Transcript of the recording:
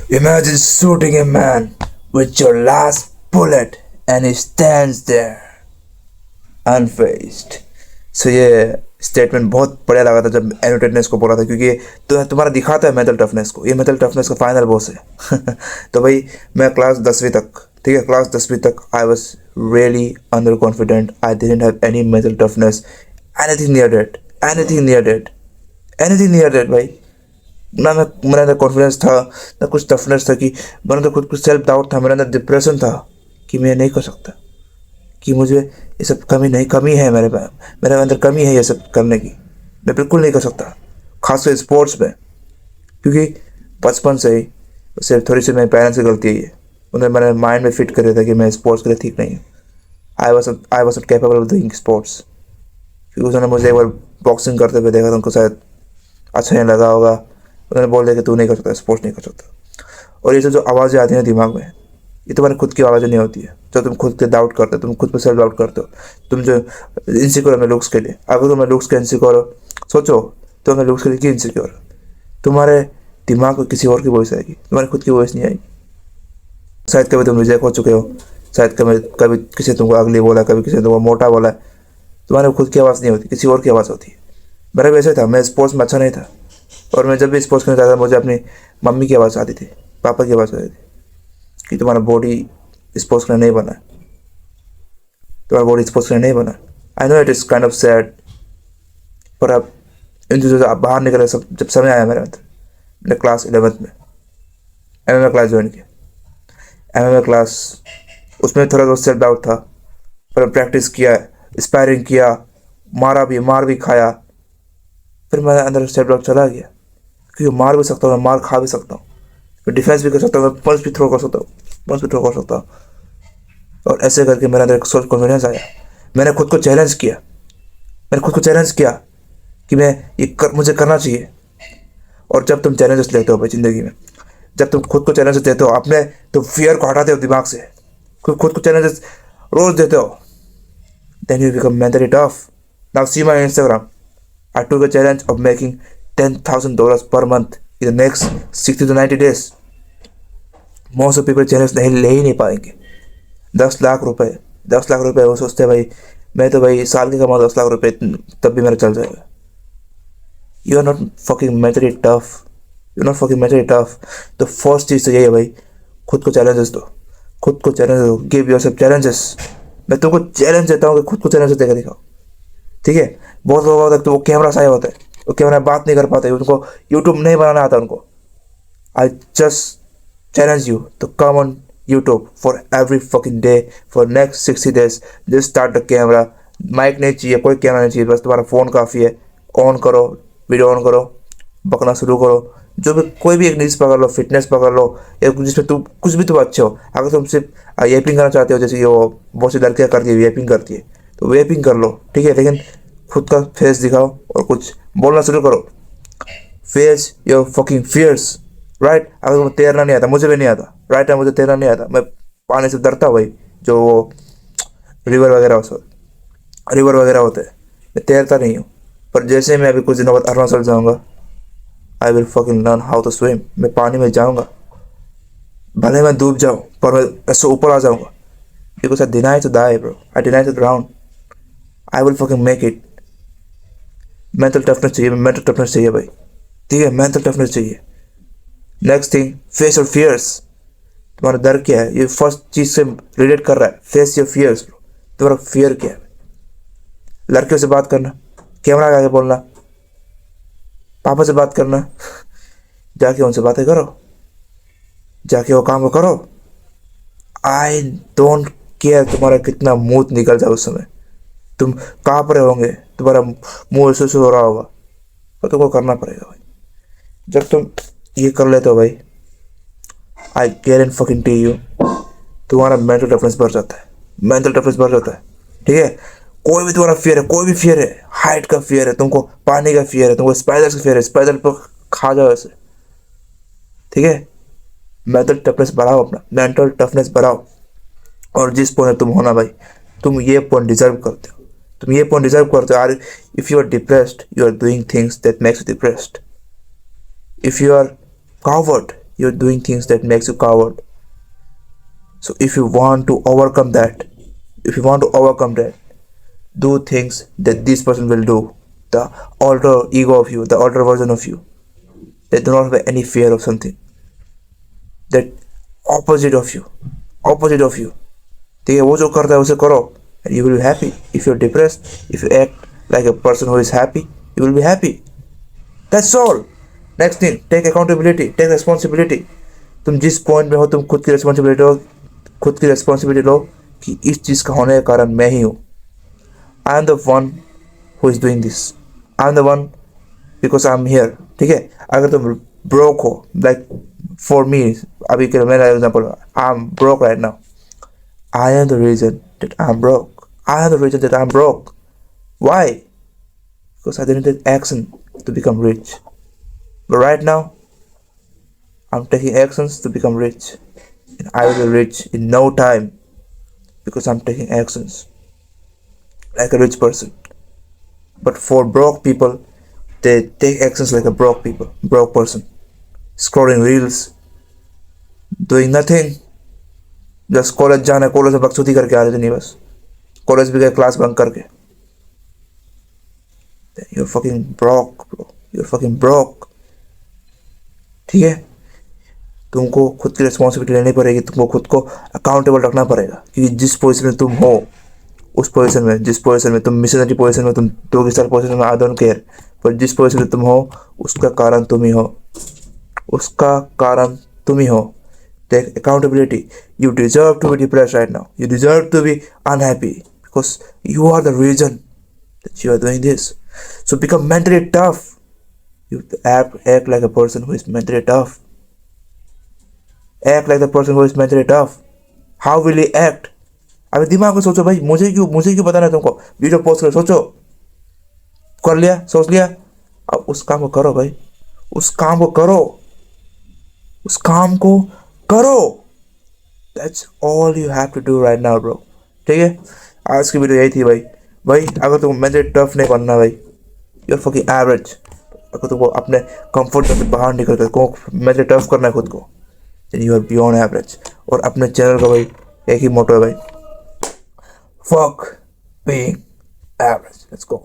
Imagine shooting a man with your last bullet and he stands there unfazed. So ये statement बहुत बढ़िया लगा था जब एनोटेडनेस को बोला था, क्योंकि तो तुम्हारा दिखाता है मेंटल टफनेस को। ये मेंटल टफनेस का फाइनल बॉस है। तो भाई मैं क्लास 10वीं तक, ठीक है, क्लास 10वीं तक I was really under confident. I didn't have any mental toughness, anything near that, anything near that, anything near that भाई। ना मैं मेरे अंदर कॉन्फिडेंस था, ना कुछ टफनेस था, कि मेरे अंदर खुद कुछ सेल्फ डाउट था, मेरे अंदर डिप्रेशन था कि मैं नहीं कर सकता, कि मुझे ये सब कमी है, मेरे अंदर कमी है ये सब करने की, मैं बिल्कुल नहीं कर सकता, खासकर स्पोर्ट्स में। क्योंकि बचपन से ही सिर्फ थोड़ी सी मेरे पेरेंट्स की गलती है ये, उन्होंने मेरे माइंड में फिट कर दिया था कि मैं स्पोर्ट्स के लिए ठीक नहीं हूँ। I was not capable of doing sports. क्योंकि उन्होंने मुझे एक बार बॉक्सिंग करते हुए देखा था, उनको शायद अच्छा नहीं लगा होगा, उन्होंने बोल दिया कि तू नहीं कर सकता, स्पोर्ट्स नहीं कर सकता। और ये जो आवाज़ें आती हैं दिमाग में, ये तुम्हारी खुद की आवाज़ें नहीं होती है, जो तुम खुद के डाउट करते हो, तुम खुद पर सेल्फ डाउट करते हो, तुम जो इनसिक्योर हो अपने लुक्स के लिए। अगर तुम लुक्स के इनसिक्योर हो, सोचो तो अपने लुक्स के लिए क्यों इनसिक्योर हो? तुम्हारे दिमाग में किसी और की वॉइस आएगी, तुम्हारी खुद की वॉइस नहीं आएगी। शायद कभी तुम रिजेक्ट हो चुके हो, शायद कभी कभी किसी ने तुमको अगली बोला, कभी किसी ने तुमको मोटा बोला, तुम्हारी खुद की आवाज़ नहीं होती, किसी और की आवाज़ होती है। मेरा भी ऐसा था, मैं स्पोर्ट्स में अच्छा नहीं था, और मैं जब भी स्पोर्ट्स खेलने जाता था मुझे अपनी मम्मी की आवाज़ आती थी, पापा की आवाज़ आती थी कि तुम्हारा बॉडी स्पोर्ट्स के लिए नहीं बना है, तुम्हारा बॉडी स्पोर्ट्स के लिए नहीं बना। I know it is kind of sad, पर अब इन चीज़ों से आप बाहर निकले, सब जब समय आया मेरे अंदर, मैंने क्लास 11th में MMA क्लास ज्वाइन किया। MMA क्लास, उसमें थोड़ा बहुत सेल्फ डाउट था, पर प्रैक्टिस किया, स्पायरिंग किया, मार भी खाया, फिर मेरे अंदर सेल्फ डाउट चला गया। क्योंकि मार भी सकता हूँ, मैं मार खा भी सकता हूँ, मैं डिफेंस भी कर सकता हूँ, मैं पंच भी थ्रो कर सकता हूँ, पंच भी थ्रो कर सकता हूँ। और ऐसे करके मेरे अंदर एक सोच कॉन्फिडेंस आया। मैंने खुद को चैलेंज किया, मैंने खुद को चैलेंज किया कि मुझे करना चाहिए। और जब तुम चैलेंजेस लेते हो भाई ज़िंदगी में, जब तुम खुद को चैलेंजेस देते हो, अपने तो फियर को हटाते हो दिमाग से, खुद को चैलेंजेस रोज देते हो, then you become mentally tough. Now see my Instagram, I took a challenge of making $10,000 per month in the next 60 to 90 days. Most of people challenge नहीं ले ही नहीं पाएंगे। 10 लाख रुपए, 10 लाख रुपए, वो सोचते हैं भाई मैं तो भाई साल के कमाऊँ 10 लाख रुपए, तब भी मेरा चल जाएगा। You are not fucking mentally tough, you are not fucking mentally tough. तो फर्स्ट चीज़ तो यही है भाई, खुद को चैलेंजेस दो, खुद को चैलेंज दो, गिव योरसेल्फ चैलेंजेस। मैं तुमको चैलेंज देता हूँ कि खुद को चैलेंज देकर दिखाओ, ठीक है। बहुत लोग होता है तो वो कैमरा साया होता है, वो कैमरा बात नहीं कर पाते, उनको यूट्यूब नहीं बनाना आता उनको। I just challenge you to come on YouTube for every fucking day for next 60 days। Just start the camera, mic नहीं चाहिए, कोई कैमरा नहीं चाहिए, बस तुम्हारा फ़ोन काफ़ी है। ऑन करो, वीडियो ऑन करो, बकना शुरू करो, जो भी कोई भी एक न्यूज़ पकड़ लो, फिटनेस पकड़ लो, या जिसमें तुम कुछ भी तुम अच्छे हो। अगर तुम सिर्फ वेपिंग करना चाहते हो, जैसे वो बहुत सी लड़कियाँ करती है वेपिंग करती है, तो वेपिंग कर लो, ठीक है, लेकिन खुद का फेस दिखाओ और कुछ बोलना शुरू करो। Face your fucking fears, right. अगर तुम्हें तैरना नहीं आता, मुझे भी नहीं आता, राइट है, मुझे तैरना नहीं आता, मैं पानी से डरता हूँ भाई, जो वो रिवर वगैरह होते हैं, मैं तैरता नहीं हूँ। पर जैसे मैं अभी कुछ दिनों बाद अरुणाचल जाऊँगा, I will fucking learn how to swim. मैं पानी में जाऊँगा, भले मैं डूब जाऊँ, पर मैं ऐसे ऊपर आ जाऊँगा, because I deny to die bro, I deny to drown, I will fucking make it. Mental toughness चाहिए, मेंटल टफनेस चाहिए भाई, ठीक है, मेंटल टफनेस चाहिए। Next thing, face your fears. तुम्हारा डर क्या है, ये फर्स्ट चीज से रिलेट कर रहा है। फेस योर फियर्स, तुम्हारा फियर क्या है। लड़कियों से बात करना, कैमरा आगे बोलना, पापा से बात करना, जाके उनसे बातें करो, जाके वो काम को करो। आई डोंट केयर तुम्हारा कितना मुंह निकल जाए उस समय, तुम कहाँ पर होंगे, तुम्हारा मुंह ऐसे हो रहा होगा, पर तुमको करना पड़ेगा भाई। जब तुम ये कर लेते हो भाई, I guarantee fucking tell you, तुम्हारा मेंटल टफनेस बढ़ जाता है, मेंटल टफनेस बढ़ जाता है, ठीक है। कोई भी तुम्हारा फियर है, कोई भी फियर है, हाइट का फियर है, तुमको पानी का फियर है, तुमको स्पाइडर का फियर है, स्पाइडर पर खा जाओ ऐसे, ठीक है। मेंटल टफनेस बढ़ाओ, अपना मेंटल टफनेस बढ़ाओ। और जिस पॉइंट तुम होना भाई, तुम ये पॉइंट डिजर्व करते हो, तुम ये पॉइंट डिजर्व करते हो। If you are depressed, you are doing things that makes you depressed. If you are coward, you're doing things that makes you coward. So if you want to overcome that, do things that this person will do, the alter ego of you, the alter version of you, that do not have any fear of something, that opposite of you, ठीक है, वो जो करता है उसे करो, and you will be happy. If you're depressed, if you act like a person who is happy, you will be happy. That's all. Next thing, take accountability, take responsibility. तुम जिस पॉइंट में हो, तुम खुद की रिस्पॉन्सिबिलिटी लो कि इस चीज़ का होने का कारण मैं ही हूँ. I am the one who is doing this. I am the one because I am here. ठीक है, अगर तुम ब्रोक हो, लाइक फॉर मी, अभी के मेरा example, I am broke right now. I am the reason that I'm broke. Why? Because I didn't take action to become rich. But right now, I'm taking actions to become rich. And I will be rich in no time. Because I'm taking actions. Like a rich person. But for broke people, they take actions like a broke person. Scrolling reels. Doing nothing. Just college जाना, college में बकचोदी करके आ रहे थे, नहीं बस college भी गए क्लास बंक करके. you're fucking broke bro, you're fucking broke. ठीक है, तुमको खुद की रिस्पॉन्सिबिलिटी लेनी पड़ेगी, तुमको खुद को अकाउंटेबल रखना पड़ेगा, क्योंकि जिस पोजीशन में तुम हो, उस पोजीशन में, जिस पोजीशन में तुम, मिशनरी पोजीशन में तुम, 2 स्टार पोजीशन में, आई डोंट केयर, पर जिस पोजीशन में तुम हो उसका कारण तुम ही हो. Take accountability. You deserve to be depressed right now. You deserve to be unhappy because you are the reason that you are doing this. So become mentally tough. You act like a person who is mentally tough. Act like the person who is mentally tough. How will he act? अभी दिमाग में सोचो भाई, मुझे क्यों बताना है तुमको. वीडियो पोस्ट करो, सोचो, कर लिया, सोच लिया, अब उस काम को करो भाई. उस काम को करो. That's all you have to do right now bro. ठीक है, आज की वीडियो यही थी भाई. अगर तुम मेंटली टफ नहीं बनना भाई, you're fucking average. अगर तुमको अपने कंफर्ट जोन से बाहर निकल कर को मेंटली टफ करना है खुद को, then you are beyond average. और अपने चैनल का भाई एक ही मोटो है भाई, fuck being average. Let's go.